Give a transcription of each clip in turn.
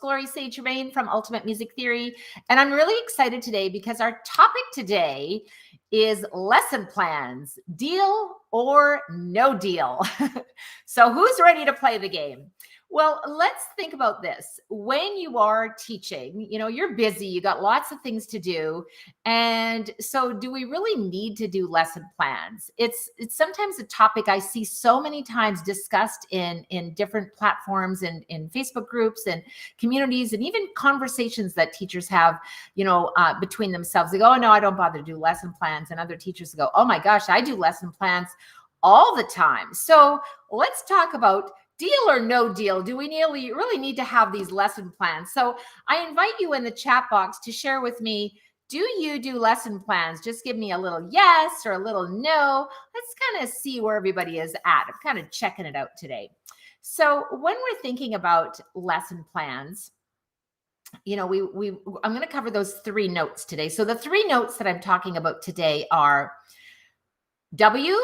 Glory Say Germain from Ultimate Music Theory, and I'm really excited today because our topic today is lesson plans, deal or no deal. So who's ready to play the game? Well, let's think about this. When you are teaching, you're busy, you got lots of things to do. And so do we really need to do lesson plans? It's sometimes a topic I see so many times discussed in different platforms and in Facebook groups and communities, and even conversations that teachers have, between themselves. They go, oh no, I don't bother to do lesson plans. And other teachers go, oh my gosh, I do lesson plans all the time. So let's talk about deal or no deal. Do we really need to have these lesson plans? So I invite you in the chat box to share with me, do you do lesson plans? Just give me a little yes or a little no. Let's kind of see where everybody is at. I'm kind of checking it out today. So when we're thinking about lesson plans, I'm going to cover those 3 notes today. So the 3 notes that I'm talking about today are W,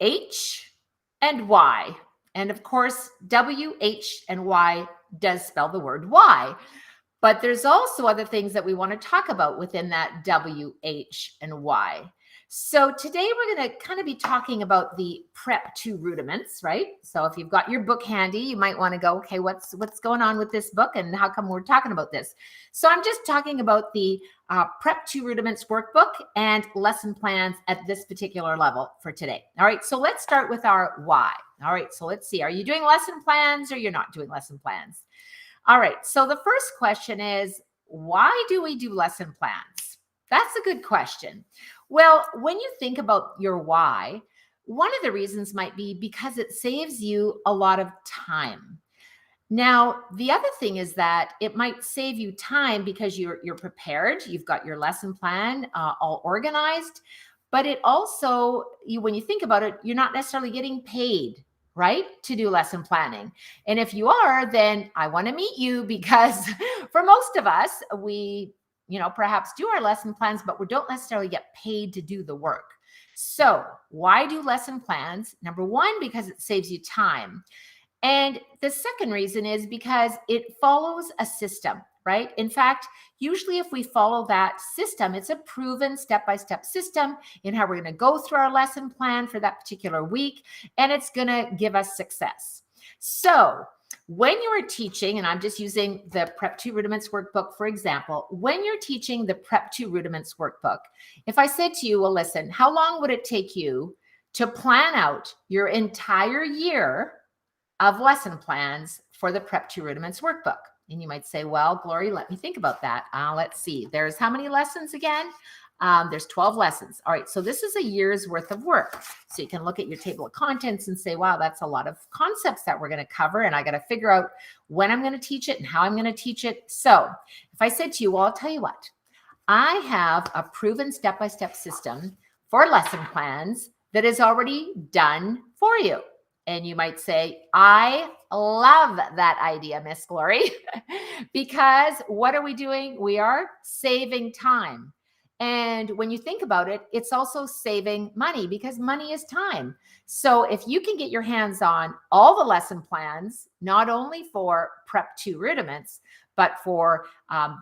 H, and Y. And of course, W, H, and Y does spell the word Y. But there's also other things that we want to talk about within that W, H, and Y. So today we're going to kind of be talking about the Prep 2 rudiments, right? So if you've got your book handy, you might want to go, okay, what's going on with this book and how come we're talking about this? So I'm just talking about the Prep 2 rudiments workbook and lesson plans at this particular level for today. All right, so let's start with our why. All right, so let's see. Are you doing lesson plans or you're not doing lesson plans? All right, so the first question is, why do we do lesson plans? That's a good question. Well, when you think about your why, one of the reasons might be because it saves you a lot of time. Now, the other thing is that it might save you time because you're prepared, you've got your lesson plan all organized, but it also, when you think about it, you're not necessarily getting paid, right, to do lesson planning. And if you are, then I want to meet you because for most of us, we perhaps do our lesson plans, but we don't necessarily get paid to do the work. So why do lesson plans? Number 1, because it saves you time. And the second reason is because it follows a system, right? In fact, usually if we follow that system, it's a proven step-by-step system in how we're going to go through our lesson plan for that particular week, and it's going to give us success. So when you are teaching, and I'm just using the Prep 2 Rudiments workbook, for example, when you're teaching the Prep 2 Rudiments workbook, if I said to you, well, listen, how long would it take you to plan out your entire year of lesson plans for the Prep 2 Rudiments workbook? And you might say, well, Glory, let me think about that. Let's see. There's how many lessons again? There's 12 lessons. All right. So this is a year's worth of work. So you can look at your table of contents and say, wow, that's a lot of concepts that we're going to cover. And I got to figure out when I'm going to teach it and how I'm going to teach it. So if I said to you, well, I'll tell you what, I have a proven step-by-step system for lesson plans that is already done for you. And you might say, I love that idea, Miss Glory, because what are we doing? We are saving time. And when you think about it, it's also saving money because money is time. So if you can get your hands on all the lesson plans, not only for Prep 2 rudiments, but for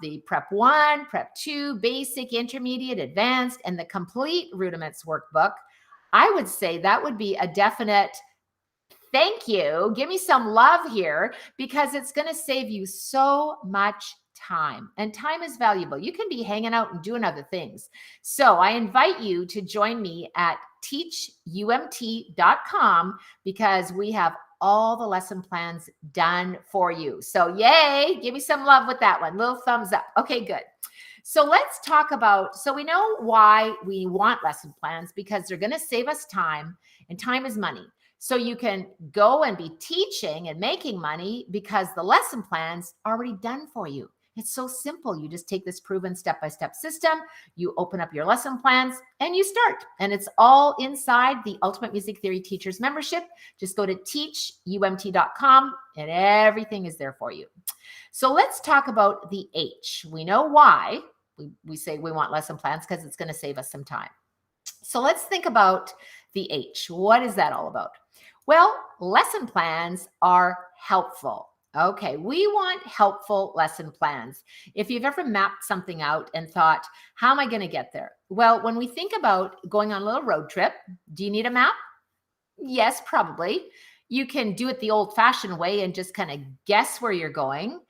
the Prep 1, Prep 2, basic, intermediate, advanced, and the complete rudiments workbook, I would say that would be a definite thank you. Give me some love here because it's going to save you so much time, and time is valuable. You can be hanging out and doing other things. So I invite you to join me at teachumt.com because we have all the lesson plans done for you. So yay, give me some love with that one. Little thumbs up. Okay, good. So let's talk about, so we know why we want lesson plans because they're going to save us time, and time is money. So you can go and be teaching and making money because the lesson plan's already done for you. It's so simple. You just take this proven step-by-step system, you open up your lesson plans, and you start. And it's all inside the Ultimate Music Theory Teachers membership. Just go to teachumt.com and everything is there for you. So let's talk about the H. We know why we say we want lesson plans because it's going to save us some time. So let's think about the H. What is that all about? Well, lesson plans are helpful. Okay, we want helpful lesson plans. If you've ever mapped something out and thought, how am I going to get there? Well, when we think about going on a little road trip, do you need a map? Yes, probably. You can do it the old fashioned way and just kind of guess where you're going.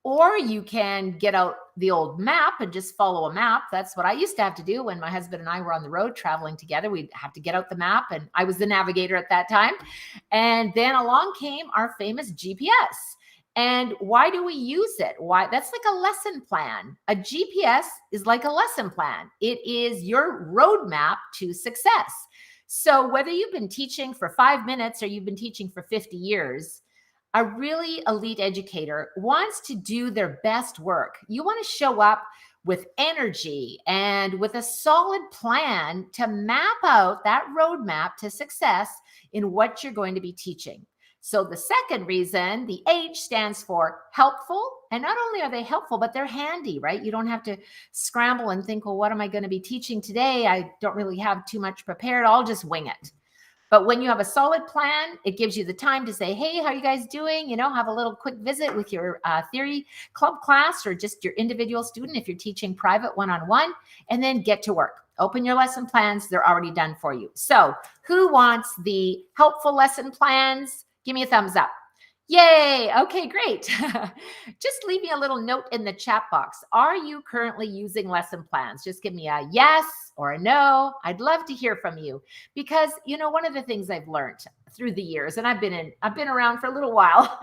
Or you can get out the old map and just follow a map. That's what I used to have to do when my husband and I were on the road traveling together. We'd have to get out the map, and I was the navigator at that time. And then along came our famous GPS. And why do we use it? Why? That's like a lesson plan. A GPS is like a lesson plan, it is your roadmap to success. So, whether you've been teaching for 5 minutes or you've been teaching for 50 years, a really elite educator wants to do their best work. You want to show up with energy and with a solid plan to map out that roadmap to success in what you're going to be teaching. So the second reason, the H stands for helpful. And not only are they helpful, but they're handy, right? You don't have to scramble and think, well, what am I going to be teaching today? I don't really have too much prepared. I'll just wing it. But when you have a solid plan, it gives you the time to say, hey, how are you guys doing? Have a little quick visit with your theory club class or just your individual student if you're teaching private one-on-one, and then get to work. Open your lesson plans. They're already done for you. So who wants the helpful lesson plans? Give me a thumbs up. Yay. Okay, great. Just leave me a little note in the chat box. Are you currently using lesson plans? Just give me a yes or a no. I'd love to hear from you because, one of the things I've learned through the years, and I've been around for a little while.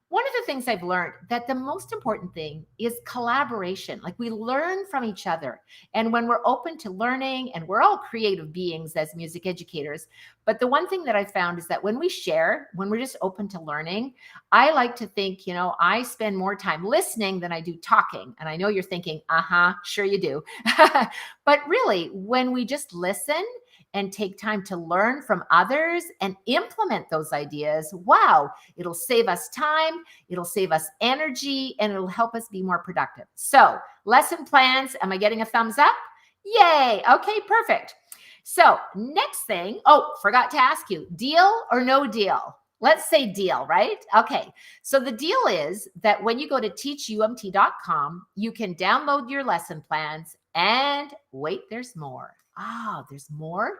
One of the things I've learned that the most important thing is collaboration. Like we learn from each other. And when we're open to learning, and we're all creative beings as music educators, but the one thing that I found is that when we share, when we're just open to learning, I like to think, I spend more time listening than I do talking. And I know you're thinking, sure you do. But really, when we just listen and take time to learn from others and implement those ideas, wow, it'll save us time, it'll save us energy, and it'll help us be more productive. So, lesson plans, am I getting a thumbs up? Yay. Okay, perfect. So, next thing, forgot to ask you, deal or no deal? Let's say deal, right? Okay. So the deal is that when you go to teachumt.com, you can download your lesson plans and wait, there's more. There's more?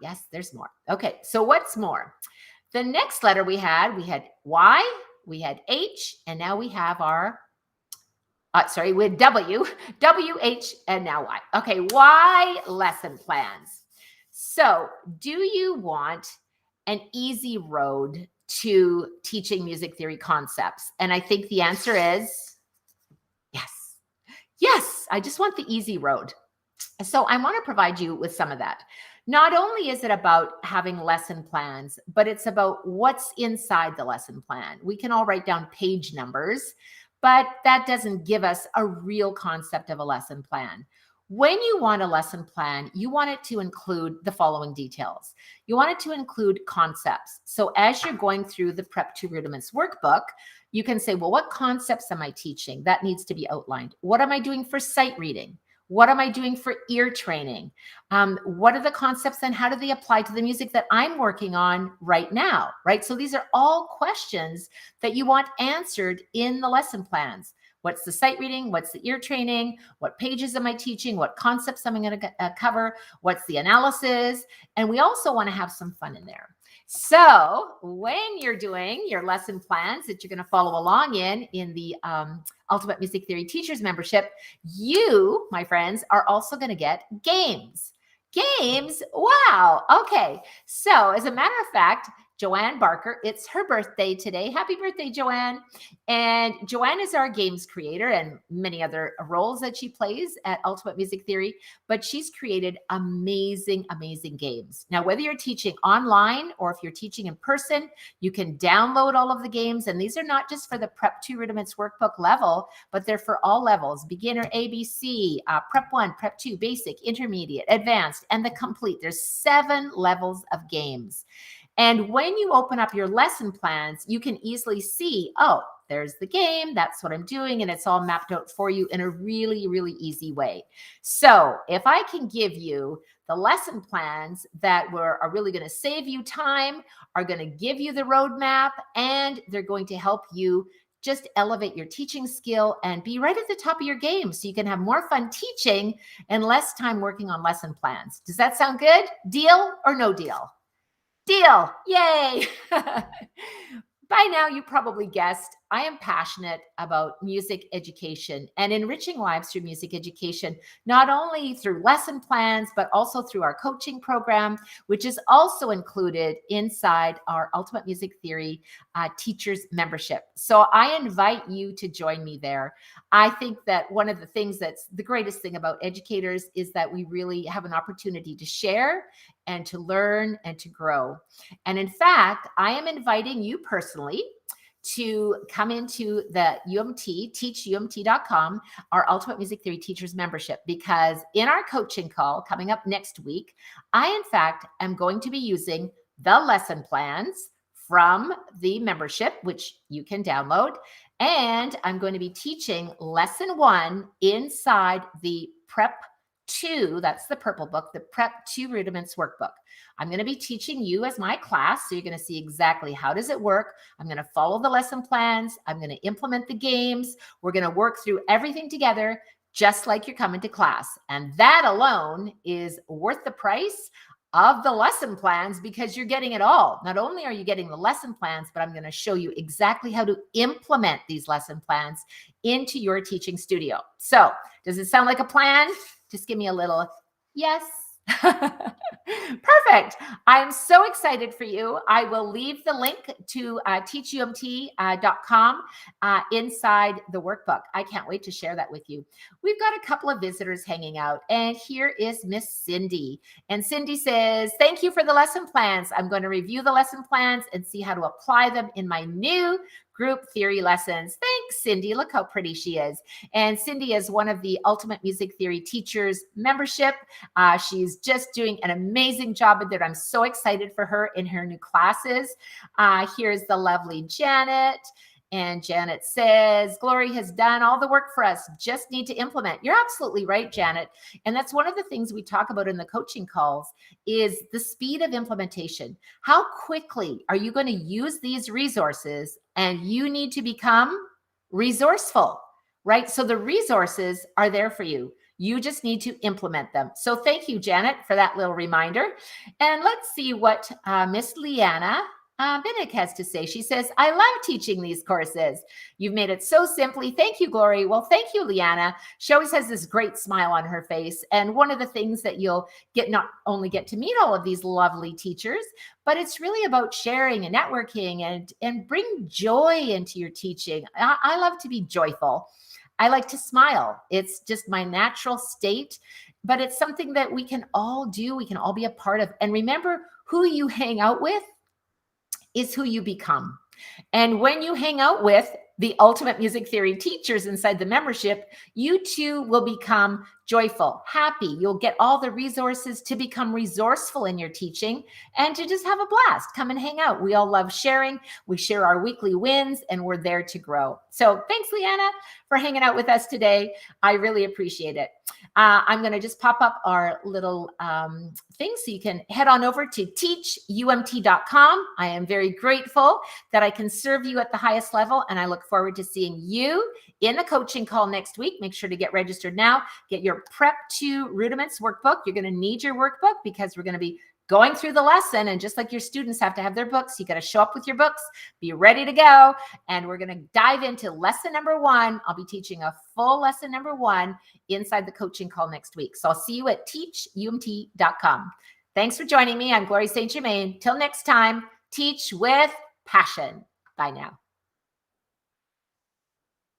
Yes, there's more. Okay. So what's more? The next letter we had Y, we had H, and now we have we had W, W-H, and now Y. Okay. Y lesson plans. So do you want an easy road to teaching music theory concepts? And I think the answer is yes. Yes, I just want the easy road. So I want to provide you with some of that. Not only is it about having lesson plans, but it's about what's inside the lesson plan. We can all write down page numbers, but that doesn't give us a real concept of a lesson plan. When you want a lesson plan, you want it to include the following details. You want it to include concepts. So as you're going through the Prep 2 Rudiments workbook, you can say, well, what concepts am I teaching? That needs to be outlined. What am I doing for sight reading? What am I doing for ear training? What are the concepts and how do they apply to the music that I'm working on right now, right? So these are all questions that you want answered in the lesson plans. What's the sight reading? What's the ear training? What pages am I teaching? What concepts am I going to cover? What's the analysis? And we also want to have some fun in there. So when you're doing your lesson plans that you're going to follow along in the Ultimate Music Theory Teachers membership, you, my friends, are also going to get games. Games? Wow. Okay. So as a matter of fact, Joanne Barker, it's her birthday today. Happy birthday, Joanne. And Joanne is our games creator and many other roles that she plays at Ultimate Music Theory, but she's created amazing, amazing games. Now, whether you're teaching online or if you're teaching in person, you can download all of the games. And these are not just for the Prep 2 Rudiments workbook level, but they're for all levels: beginner, ABC, Prep 1, Prep 2, basic, intermediate, advanced, and the complete. There's 7 levels of games. And when you open up your lesson plans, you can easily see, there's the game. That's what I'm doing. And it's all mapped out for you in a really, really easy way. So if I can give you the lesson plans that are really going to save you time, are going to give you the roadmap, and they're going to help you just elevate your teaching skill and be right at the top of your game so you can have more fun teaching and less time working on lesson plans. Does that sound good? Deal or no deal? Deal. Yay. By now, you probably guessed, I am passionate about music education and enriching lives through music education, not only through lesson plans, but also through our coaching program, which is also included inside our Ultimate Music Theory Teachers Membership. So I invite you to join me there. I think that one of the things that's the greatest thing about educators is that we really have an opportunity to share and to learn and to grow. And in fact, I am inviting you personally to come into the UMT, teachUMT.com, our Ultimate Music Theory Teachers Membership, because in our coaching call coming up next week, I, in fact, am going to be using the lesson plans from the membership, which you can download, and I'm going to be teaching lesson 1 inside the Prep 2, that's the purple book, the Prep 2 Rudiments Workbook. I'm going to be teaching you as my class, so you're going to see exactly how does it work. I'm going to follow the lesson plans. I'm going to implement the games. We're going to work through everything together, just like you're coming to class. And that alone is worth the price of the lesson plans because you're getting it all. Not only are you getting the lesson plans, but I'm going to show you exactly how to implement these lesson plans into your teaching studio. So does it sound like a plan? Just give me a little yes. Perfect. I'm so excited for you. I will leave the link to teachumt.com inside the workbook. I can't wait to share that with you. We've got a couple of visitors hanging out, and here is Miss Cindy. And Cindy says, thank you for the lesson plans. I'm going to review the lesson plans and see how to apply them in my new group theory lessons. Thanks, Cindy. Look how pretty she is. And Cindy is one of the Ultimate Music Theory Teachers membership. She's just doing an amazing job with it. I'm so excited for her in her new classes. Here's the lovely Janet. And Janet says, Glory has done all the work for us, just need to implement. You're absolutely right, Janet. And that's one of the things we talk about in the coaching calls is the speed of implementation. How quickly are you going to use these resources? And you need to become resourceful, right? So the resources are there for you. You just need to implement them. So thank you, Janet, for that little reminder. And let's see what Miss Leanna Binnick has to say. She says, I love teaching these courses. You've made it so simply. Thank you, Glory. Well, thank you, Leanna. She always has this great smile on her face. And one of the things that you'll get, not only get to meet all of these lovely teachers, but it's really about sharing and networking and bring joy into your teaching. I love to be joyful. I like to smile. It's just my natural state, but it's something that we can all do. We can all be a part of. And remember, who you hang out with is who you become. And when you hang out with the Ultimate Music Theory teachers inside the membership, you too will become joyful, happy. You'll get all the resources to become resourceful in your teaching and to just have a blast. Come and hang out. We all love sharing. We share our weekly wins and we're there to grow. So thanks, Leanna, for hanging out with us today. I really appreciate it. I'm going to just pop up our little thing so you can head on over to teachumt.com. I am very grateful that I can serve you at the highest level, and I look forward to seeing you in the coaching call next week. Make sure to get registered now. Get your Prep 2 Rudiments workbook. You're going to need your workbook because we're going to be going through the lesson. And just like your students have to have their books, you got to show up with your books, be ready to go. And we're going to dive into lesson number 1. I'll be teaching a full lesson number 1 inside the coaching call next week. So I'll see you at teachumt.com. Thanks for joining me. I'm Glory St. Germain. Till next time, teach with passion. Bye now.